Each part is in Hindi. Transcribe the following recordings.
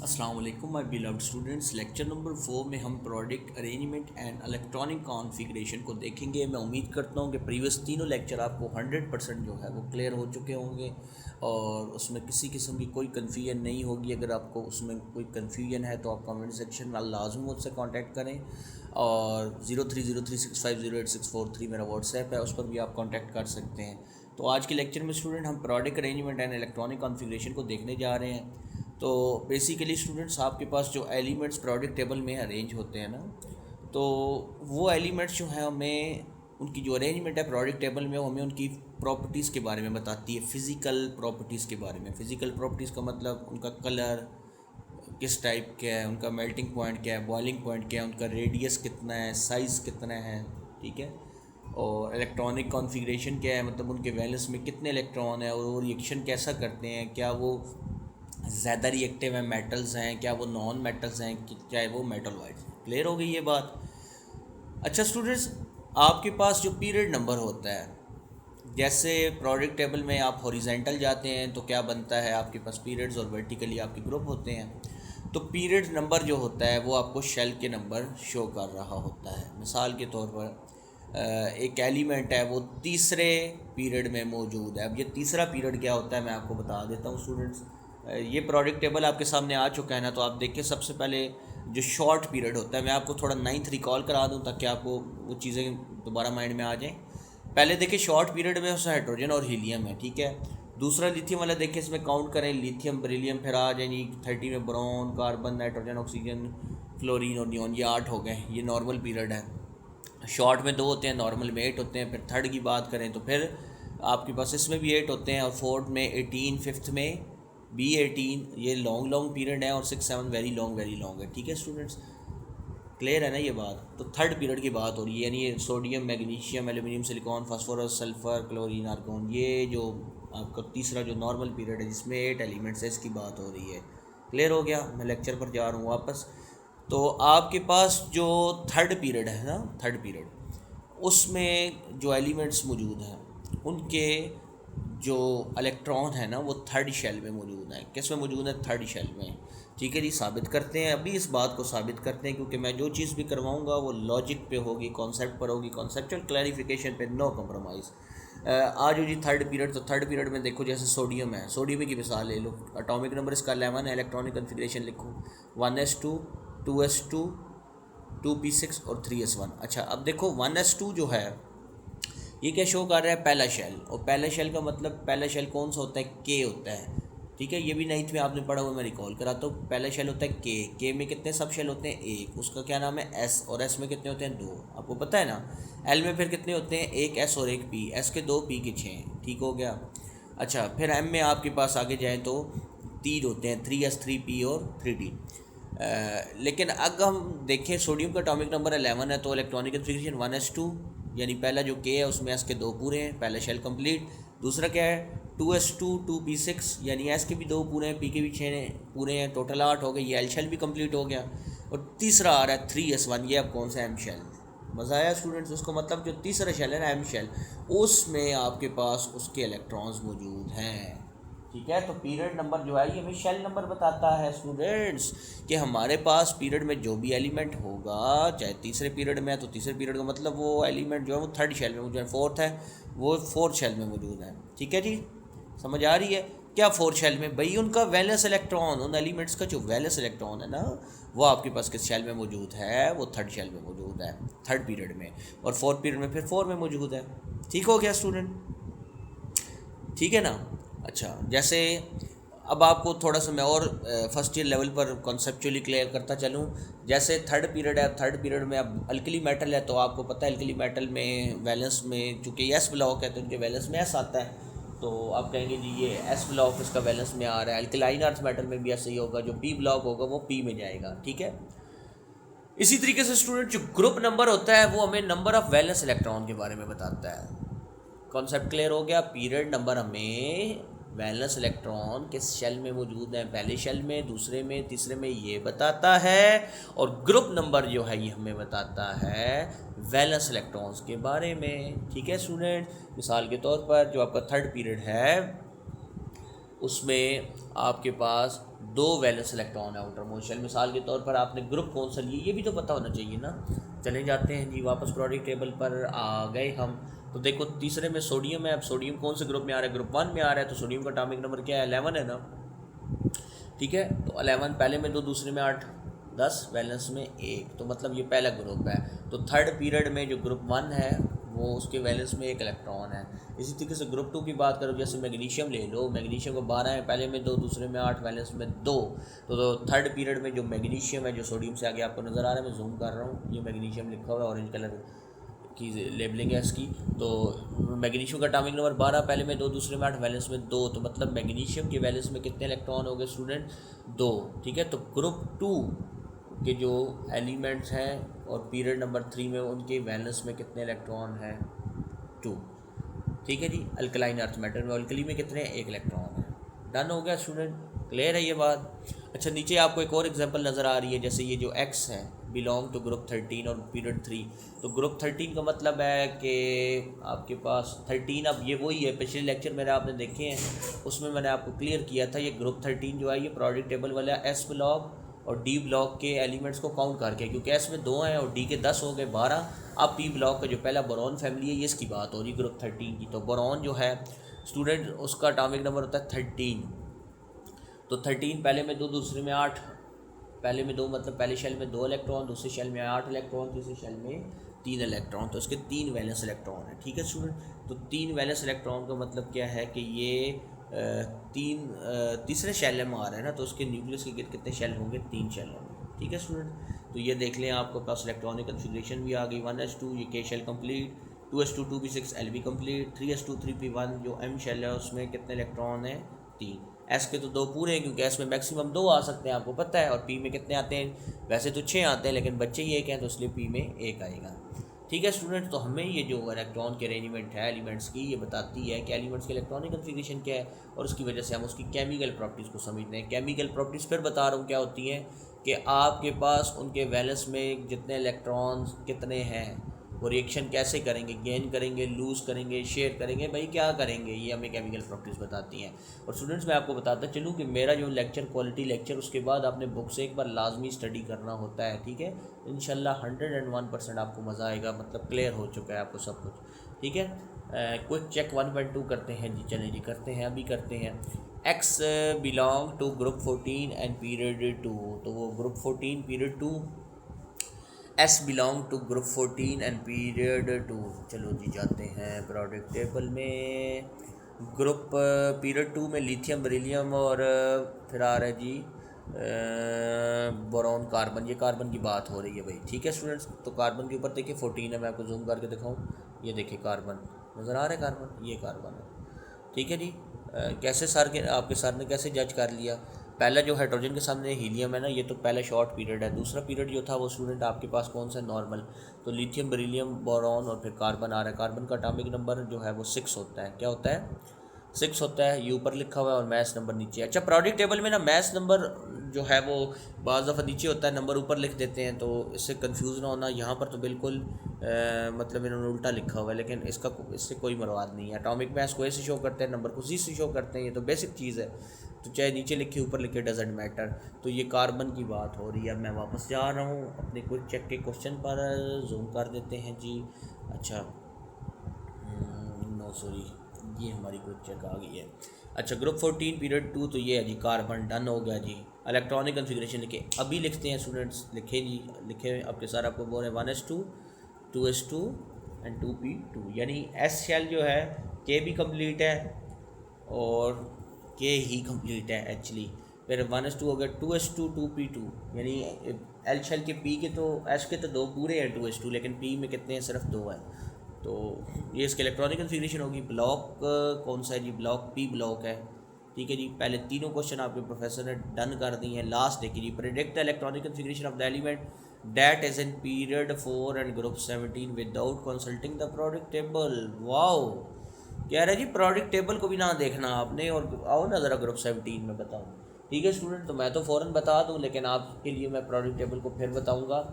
अस्सलाम वालेकुम my beloved students. Lecture number 4 में हम product arrangement and electronic configuration को देखेंगे। मैं उम्मीद करता हूँ कि प्रीवियस तीनों लेक्चर आपको 100% जो है वो क्लियर हो चुके होंगे और उसमें किसी किस्म की कोई कन्फ्यूजन नहीं होगी। अगर आपको उसमें कोई कन्फ्यूजन है तो आप कमेंट सेक्शन में लाजम मुझसे कांटेक्ट करें और 0303650864 मेरा व्हाट्सएप है, उस पर भी आप कांटेक्ट कर सकते हैं। तो आज के लेक्चर में स्टूडेंट हम product arrangement and electronic configuration को देखने जा रहे हैं। तो बेसिकली स्टूडेंट्स आपके पास जो एलिमेंट्स प्रोडक्ट टेबल में अरेंज होते हैं ना, तो वो एलिमेंट्स जो है हमें उनकी जो अरेंजमेंट है प्रोडक्ट टेबल में वो हमें उनकी प्रॉपर्टीज़ के बारे में बताती है, फ़िज़िकल प्रॉपर्टीज़ के बारे में। फ़िज़िकल प्रॉपर्टीज़ का मतलब उनका कलर किस टाइप का है, उनका मेल्टिंग पॉइंट क्या है, बॉइलिंग पॉइंट क्या है, उनका रेडियस कितना है, साइज़ कितना है, ठीक है। और इलेक्ट्रॉनिक कॉन्फ़िगरेशन क्या है, मतलब उनके वैलेंस में कितने इलेक्ट्रॉन है और वो रिएक्शन कैसा करते हैं, क्या वो ज़्यादा रिएक्टिव हैं, मेटल्स हैं, क्या वो नॉन मेटल्स हैं, चाहे वो मेटल वाइज। क्लियर हो गई ये बात। अच्छा स्टूडेंट्स, आपके पास जो पीरियड नंबर होता है, जैसे प्रोडक्ट टेबल में आप हॉरिजेंटल जाते हैं तो क्या बनता है, आपके पास पीरियड्स और वर्टिकली आपके ग्रुप होते हैं। तो पीरियड नंबर जो होता है वो आपको शेल के नंबर शो कर रहा होता है। मिसाल के तौर पर एक एलिमेंट है वो तीसरे पीरियड में मौजूद है। अब ये तीसरा पीरियड क्या होता है मैं आपको बता देता हूँ स्टूडेंट्स। ये प्रोडक्ट टेबल आपके सामने आ चुका है ना, तो आप देखिए सबसे पहले जो शॉर्ट पीरियड होता है, मैं आपको थोड़ा 9th रिकॉल करा दूँ ताकि आपको वो चीज़ें दोबारा माइंड में आ जाएं। पहले देखिए शॉर्ट पीरियड में उसमें हाइड्रोजन और हीलियम है, ठीक है। दूसरा लिथियम वाला देखिए, इसमें काउंट करें लिथियम बेरिलियम, फिर आ जाएंगी 30 में boron, carbon, nitrogen, oxygen, fluorine और नियॉन। ये 8 हो गए, ये नॉर्मल पीरियड है। शॉर्ट में 2 होते हैं, नॉर्मल में 8 होते हैं। फिर थर्ड की बात करें तो फिर आपके पास इसमें भी 8 होते हैं और फोर्थ में 18, फिफ्थ में B18। ये लॉन्ग पीरियड है और 6, 7 वेरी लॉन्ग है, ठीक है स्टूडेंट्स। क्लियर है ना ये बात। तो थर्ड पीरियड की बात हो रही है, यानी ये sodium, magnesium, aluminium, silicon, phosphorus, sulphur, chlorine, argon. ये जो आपका तीसरा जो नॉर्मल पीरियड है जिसमें 8 एलिमेंट्स है, इसकी बात हो रही है। क्लियर हो गया। मैं लेक्चर पर जा रहा हूँ वापस। तो आपके पास जो थर्ड पीरियड है ना, थर्ड पीरियड, उसमें जो एलिमेंट्स मौजूद हैं उनके जो इलेक्ट्रॉन है ना वो थर्ड शेल में मौजूद है। किस में मौजूद है? थर्ड शेल में। ठीक है जी, साबित करते हैं। अभी इस बात को साबित करते हैं क्योंकि मैं जो चीज़ भी करवाऊंगा वो लॉजिक पे होगी, कॉन्सेप्ट पर होगी, कॉन्सेप्चुअल क्लैरिफिकेशन पे, नो कम्प्रोमाइज़। आज हो जी थर्ड पीरियड। तो थर्ड पीरियड में देखो, जैसे सोडियम है, सोडियम की मिसाल ले लो। एटॉमिक नंबर इसका 11 है, इलेक्ट्रॉनिक कन्फिग्रेशन लिखो 1s2, 2s2, 2p6 और 3s1। अच्छा, अब देखो 1s2 जो है ये क्या शो कर रहा है? पहला शेल। और पहला शेल का मतलब, पहला शेल कौन सा होता है? के होता है, ठीक है। ये भी 9th में आपने पढ़ा हुआ, मैं रिकॉल कराता हूँ। पहला शेल होता है के में कितने सब शेल होते हैं? एक। उसका क्या नाम है? एस। और एस में कितने होते हैं? 2। आपको पता है ना। एल में फिर कितने होते हैं? एक एस और एक पी। एस के 2, पी के 6। ठीक हो गया। अच्छा, फिर एम में आपके पास आगे जाएँ तो 3 होते हैं, 3s, 3p और 3d। लेकिन अगर हम देखें सोडियम का एटॉमिक नंबर 11 है, तो इलेक्ट्रॉनिक कन्फिग्रेशन 1s2, यानी पहला जो के है उसमें एस के 2 पूरे हैं, पहला शेल कंप्लीट। दूसरा क्या है? 2s2, 2p6, यानी एस के भी 2 पूरे हैं, पी के भी 6 पूरे हैं, टोटल 8 हो गए। ये एल शेल भी कंप्लीट हो गया। और तीसरा आ रहा है 3s1। ये अब कौन सा? M shell. मज़ा आया स्टूडेंट्स? उसको मतलब जो तीसरा शेल है ना, एम शेल, उसमें आपके पास उसके इलेक्ट्रॉन्स मौजूद हैं, ठीक है। तो पीरियड नंबर जो है ये हमें शेल नंबर बताता है स्टूडेंट्स कि हमारे पास पीरियड में जो भी एलिमेंट होगा, चाहे तीसरे पीरियड में है तो तीसरे पीरियड का मतलब वो एलिमेंट जो है वो थर्ड शेल में मौजूद है, फोर्थ है वो फोर्थ शेल में मौजूद है, ठीक है जी। समझ आ रही है? क्या फोर्थ शेल में? भाई उनका वैलेंस इलेक्ट्रॉन, उन एलिमेंट्स का जो वैलेंस इलेक्ट्रॉन है ना, वो आपके पास किस शेल में मौजूद है? वो थर्ड शेल में मौजूद है, थर्ड पीरियड में। और फोर्थ पीरियड में फिर 4 में मौजूद है। ठीक हो गया स्टूडेंट? ठीक है ना। अच्छा, जैसे अब आपको थोड़ा सा मैं और फर्स्ट ईयर लेवल पर कॉन्सेप्चुअली क्लियर करता चलूँ। जैसे थर्ड पीरियड है, थर्ड पीरियड में अब अल्कली मेटल है, तो आपको पता है अल्कली मेटल में वैलेंस में चूँकि एस ब्लॉक है तो उनके वैलेंस में एस आता है। तो आप कहेंगे जी ये एस ब्लॉक इसका वैलेंस में आ रहा है। अल्कलाइन अर्थ मेटल में भी ऐसे ही होगा, जो पी ब्लॉक होगा वो पी में जाएगा, ठीक है। इसी तरीके से स्टूडेंट जो ग्रुप नंबर होता है वो हमें नंबर ऑफ वैलेंस इलेक्ट्रॉन के बारे में बताता है। कॉन्सेप्ट क्लियर हो गया। पीरियड नंबर हमें वैलेंस इलेक्ट्रॉन किस शेल में मौजूद है, पहले शेल में, दूसरे में, तीसरे में, ये बताता है। और ग्रुप नंबर जो है ये हमें बताता है वैलेंस इलेक्ट्रॉन्स के बारे में, ठीक है स्टूडेंट। मिसाल के तौर पर जो आपका थर्ड पीरियड है उसमें आपके पास 2 वैलेंस इलेक्ट्रॉन है आउटर शेल। मिसाल के तौर पर आपने ग्रुप कौन सा लिए ये भी तो पता होना चाहिए ना। चले जाते हैं जी वापस प्रोडक्ट टेबल पर आ गए हम। तो देखो तीसरे में सोडियम है। अब सोडियम कौन से ग्रुप में आ रहा है, ग्रुप 1 में आ रहा है, तो सोडियम का एटॉमिक नंबर क्या है, 11 है ना। ठीक है, तो 11 पहले में 2, दूसरे में 8, 10, वैलेंस में 1, तो मतलब ये पहला ग्रुप है। तो थर्ड पीरियड में जो ग्रुप 1 है वो उसके वैलेंस में 1 इलेक्ट्रॉन है। इसी तरीके से ग्रुप 2 की बात करो, जैसे मैग्नीशियम ले लो, मैग्नीशियम को 12 है, पहले में 2, दूसरे में 8, वैलेंस में 2। तो थर्ड पीरियड में जो मैग्नीशियम है, जो सोडियम से आगे आपको नज़र आ रहा है, मैं जूम कर रहा हूँ, ये मैग्नीशियम लिखा हुआ है, ऑरेंज कलर की लेबलिंग है इसकी। तो मैग्नीशियम का एटॉमिक नंबर 12, पहले में 2, दूसरे में 8, वैलेंस में 2, तो मतलब मैग्नीशियम के वैलेंस में कितने इलेक्ट्रॉन हो गए स्टूडेंट, 2। ठीक है, तो ग्रुप 2 के जो एलिमेंट्स हैं और पीरियड नंबर 3 में उनके वैलेंस में कितने इलेक्ट्रॉन हैं, 2। ठीक है जी, अल्कलाइन अर्थ मेटल में अल्कली में कितने, 1 इलेक्ट्रॉन है। डन हो गया स्टूडेंट, क्लियर है ये बात। अच्छा, नीचे आपको एक और एग्जांपल नज़र आ रही है, जैसे ये जो एक्स है बिलोंग टू ग्रुप 13 और पीरियड 3। तो ग्रुप 13 का मतलब है कि आपके पास 13, अब ये वही है, पिछले लेक्चर मेरे आपने देखे हैं उसमें मैंने आपको क्लियर किया था, ये ग्रुप 13 जो है ये प्रोडक्ट टेबल वाला एस ब्लॉक और डी ब्लॉक के एलिमेंट्स को काउंट करके, क्योंकि एस में 2 हैं और डी के 10 हो गए 12। अब पी ब्लॉक का जो पहला बोरॉन फैमिली है ये इसकी बात हो रही ग्रुप 13 की। तो बोरॉन जो है स्टूडेंट उसका एटॉमिक नंबर होता है 13। तो 13 पहले में 2, दूसरे में 8, पहले में 2 मतलब पहले शेल में 2 इलेक्ट्रॉन, दूसरे शेल में 8 इलेक्ट्रॉन, तीसरे शेल में 3 इलेक्ट्रॉन, तो इसके 3 वैलेंस इलेक्ट्रॉन है। ठीक है स्टूडेंट, तो 3 वैलेंस इलेक्ट्रॉन का मतलब क्या है कि ये तीसरे शेल में आ रहा है ना, तो उसके न्यूक्लियस के गिर्द कितने शेल होंगे, 3 शेल होंगे। ठीक है स्टूडेंट, तो ये देख लें आपके पास इलेक्ट्रॉनिक कन्फिग्रेशन भी आ गई, 1s2 ये के shell complete, 2s2 2p6 Lb complete, 3s2 3p1 जो m शेल है उसमें कितने इलेक्ट्रॉन हैं, 3। एस के तो 2 पूरे हैं क्योंकि एस में मैक्सिमम 2 आ सकते हैं आपको पता है, और पी में कितने आते हैं, वैसे तो 6 आते हैं लेकिन बच्चे ही 1 हैं तो इसलिए पी में 1 आएगा। ठीक है स्टूडेंट, तो हमें ये जो इलेक्ट्रॉन के अरेंजमेंट है एलिमेंट्स की, ये बताती है कि एलिमेंट्स के इलेक्ट्रॉनिक कन्फिग्रेशन क्या है, और उसकी वजह से हम उसकी केमिकल प्रॉपर्टीज़ को समझते हैं। केमिकल प्रॉपर्टीज़ फिर बता रहा हूँ क्या होती हैं, कि आपके पास उनके वैलेंस में जितने इलेक्ट्रॉन्स कितने हैं, वो रिएक्शन कैसे करेंगे, गेन करेंगे, लूज़ करेंगे, शेयर करेंगे, भाई क्या करेंगे, ये हमें केमिकल प्रॉपर्टीज़ बताती हैं। और स्टूडेंट्स मैं आपको बताता चलूँ कि मेरा जो लेक्चर क्वालिटी लेक्चर, उसके बाद आपने बुक से एक बार लाजमी स्टडी करना होता है। ठीक है, इंशाल्लाह 101% आपको मज़ा आएगा, मतलब क्लियर हो चुका है आपको सब कुछ। ठीक है, क्विक चेक 1.2 करते हैं जी, चलें जी करते हैं, अभी करते हैं। X belong to group 14 and period 2, तो वो group 14 period 2, S belong to group 14 and period 2। चलो जी जाते हैं प्रोडक्ट टेबल में। ग्रुप पीरियड 2 में लिथियम, बेरिलियम और फिर आ रहा है जी बोरॉन, कार्बन। ये कार्बन की बात हो रही है भाई। ठीक है स्टूडेंट्स, तो कार्बन के ऊपर देखिए 14 है, मैं आपको जूम करके दिखाऊं, ये देखिए कार्बन नज़र आ रहा है, कार्बन, ये कार्बन है। ठीक है जी, कैसे सर के आपके सर ने कैसे जज कर लिया, पहला जो हाइड्रोजन के सामने हीलियम है ना, ये तो पहला शॉर्ट पीरियड है, दूसरा पीरियड जो था वो स्टूडेंट आपके पास कौन सा नॉर्मल, तो लिथियम, बेरिलियम, बोरॉन और फिर कार्बन आ रहा है। कार्बन का एटॉमिक नंबर जो है वो 6 होता है, क्या होता है, 6 होता है, ये ऊपर लिखा हुआ है और मैथ्स नंबर नीचे। अच्छा, प्रोडक्ट टेबल में ना मैथ्स नंबर जो है वो बाज़ दफ़ा नीचे होता है, नंबर ऊपर लिख देते हैं, तो इससे कंफ्यूज ना होना। यहाँ पर तो बिल्कुल मतलब इन्होंने उल्टा लिखा हुआ है, लेकिन इससे कोई मुराद नहीं है। एटॉमिक मैथ्स को ऐसे शो करते हैं, नंबर को सी से शो करते हैं, ये तो बेसिक चीज़ है, तो चाहे नीचे लिखे ऊपर लिखे डजेंट मैटर। तो ये कार्बन की बात हो रही है। अब मैं वापस जा रहा हूँ अपने क्विक चेक के क्वेश्चन पर, जूम कर देते हैं जी। अच्छा नो सॉरी, ये हमारी क्विक चेक आ गई है। अच्छा, ग्रुप 14 पीरियड 2, तो ये है जी कार्बन, डन हो गया जी। इलेक्ट्रॉनिक कन्फिग्रेशन लिखे, अभी लिखते हैं स्टूडेंट्स, लिखे जी, लिखे आपके सर आपको बोल रहे हैं 1s2 2s2 एंड 2p2, यानी एस शेल जो है के भी कंप्लीट है और के ही कंप्लीट है एक्चुअली। फिर 1s2 हो गया, 2s2 2p2, यानी एल शेल के पी के तो एस के तो 2 पूरे हैं 2s2, लेकिन पी में कितने हैं, सिर्फ 2 हैं। तो ये इसके इलेक्ट्रॉनिक कन्फिग्रेशन होगी। ब्लॉक कौन सा है जी, ब्लॉक पी ब्लॉक है। ठीक है जी, पहले तीनों क्वेश्चन आपके प्रोफेसर ने डन कर दिए हैं। लास्ट देखिए जी, predict the electronic configuration of the element that is in period 4 and group 17 without consulting the product table. Wow, कह रहे जी प्रोडक्ट टेबल को भी ना देखना आपने, और आओ ना ज़रा ग्रुप 17 में बताओ। ठीक है स्टूडेंट, तो मैं तो फ़ौरन बता दूं, लेकिन आपके लिए मैं प्रोडक्ट टेबल को फिर बताऊंगा,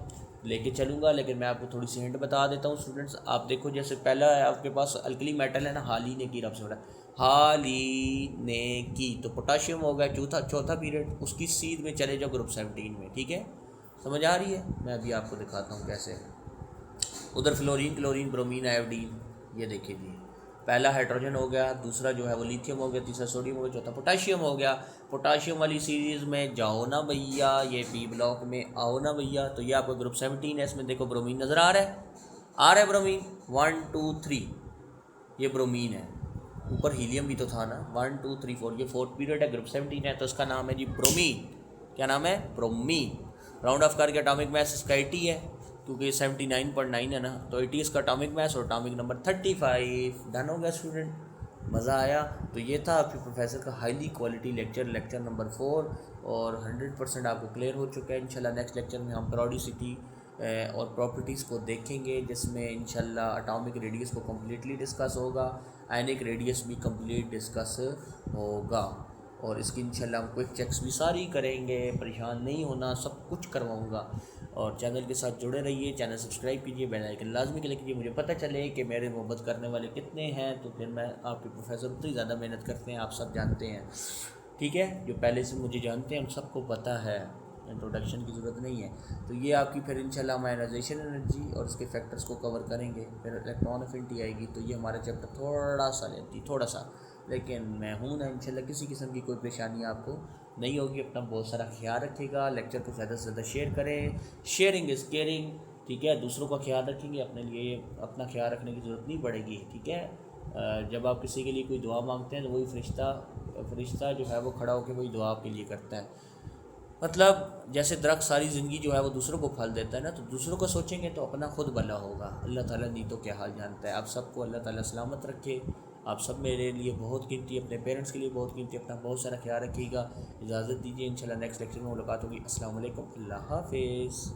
लेके चलूँगा, लेकिन मैं आपको थोड़ी सी हिंट बता देता हूँ स्टूडेंट्स। आप देखो, जैसे पहला है आपके पास अल्कली मेटल है ना, हाल ही ने की रब से बड़ा हाली ने की, तो पोटाशियम हो गया चौथा चौथा पीरियड, उसकी सीध में चले जाओ ग्रुप 17 में। ठीक है, समझ आ रही है? मैं अभी आपको दिखाता हूँ कैसे। उधर फ्लोरीन, क्लोरीन, ब्रोमीन, आयोडीन, ये देखिए जी, पहला हाइड्रोजन हो गया, दूसरा जो है वो लिथियम हो गया, तीसरा सोडियम हो गया, चौथा पोटाशियम हो गया। पोटाशियम वाली सीरीज़ में जाओ ना भैया, ये बी ब्लॉक में आओ ना भैया। तो ये आपका ग्रुप 17 है, इसमें देखो ब्रोमीन नज़र आ रहा है, आ रहा है ब्रोमीन 1 2 3, ये ब्रोमीन है। ऊपर हीलियम भी तो था ना, 1 2 3 4, ये फोर्थ पीरियड है, ग्रुप 17 है, तो इसका नाम है जी ब्रोमीन। क्या नाम है? ब्रोमीन। राउंड ऑफ करके एटॉमिक मास इसका 80 है, क्योंकि 79.9 है ना, तो 80 इसका एटॉमिक मास और एटॉमिक नंबर 35। डन हो गया स्टूडेंट, मज़ा आया? तो ये था आपके प्रोफेसर का highly quality lecture, lecture number 4, और 100% आपको क्लियर हो चुका है। इंशाल्लाह नेक्स्ट लेक्चर में हम पेरियोडिसिटी और प्रॉपर्टीज़ को देखेंगे, जिसमें इंशाल्लाह एटॉमिक रेडियस को कम्प्लीटली डिस्कस होगा, आयनिक रेडियस भी कम्प्लीट डिस्कस होगा, और इसकी इंशाल्लाह हम क्विक चेक्स भी सारी करेंगे। परेशान नहीं होना, सब कुछ करवाऊँगा। और चैनल के साथ जुड़े रहिए, चैनल सब्सक्राइब कीजिए, बेल आइकन लाजमी क्लिक कीजिए, मुझे पता चले कि मेरे मोहब्बत करने वाले कितने हैं, तो फिर मैं आपके प्रोफेसर उतनी ज़्यादा मेहनत करते हैं, आप सब जानते हैं। ठीक है, जो पहले से मुझे जानते हैं उन सबको पता है, इंट्रोडक्शन की ज़रूरत नहीं है। तो ये आपकी फिर इंशाल्लाह हम आयनाइजेशन एनर्जी और उसके फैक्टर्स को कवर करेंगे। फिर इलेक्ट्रॉन अफिनिटी आएगी, तो ये हमारा चैप्टर थोड़ा सा लेती, थोड़ा सा, लेकिन मैं हूँ ना, इंशाल्लाह किसी किस्म की कोई परेशानी आपको नहीं होगी। अपना बहुत सारा ख्याल रखिएगा, लेक्चर को ज़्यादा से ज़्यादा शेयर करें, शेयरिंग इज़ केयरिंग। ठीक है, दूसरों का ख्याल रखेंगे, अपने लिए अपना ख्याल रखने की ज़रूरत नहीं पड़ेगी। ठीक है, जब आप किसी के लिए कोई दुआ मांगते हैं तो वही फरिश्ता जो है वो खड़ा होकर वही दुआ आपके लिए करता है। मतलब जैसे दरख्त सारी ज़िंदगी जो है वो दूसरों को फल देता है ना, तो दूसरों को सोचेंगे तो अपना खुद भला होगा। अल्लाह ताला नीतों के हाल जानता है। आप सबको अल्लाह ताला सलामत रखे। आप सब मेरे लिए बहुत कीमती, अपने पेरेंट्स के लिए बहुत कीमती, अपना बहुत सारा ख्याल रखिएगा। इजाज़त दीजिए, इंशाल्लाह नेक्स्ट लेक्चर में मुलाकात होगी। अस्सलाम वालेकुम, अल्लाह हाफिज़।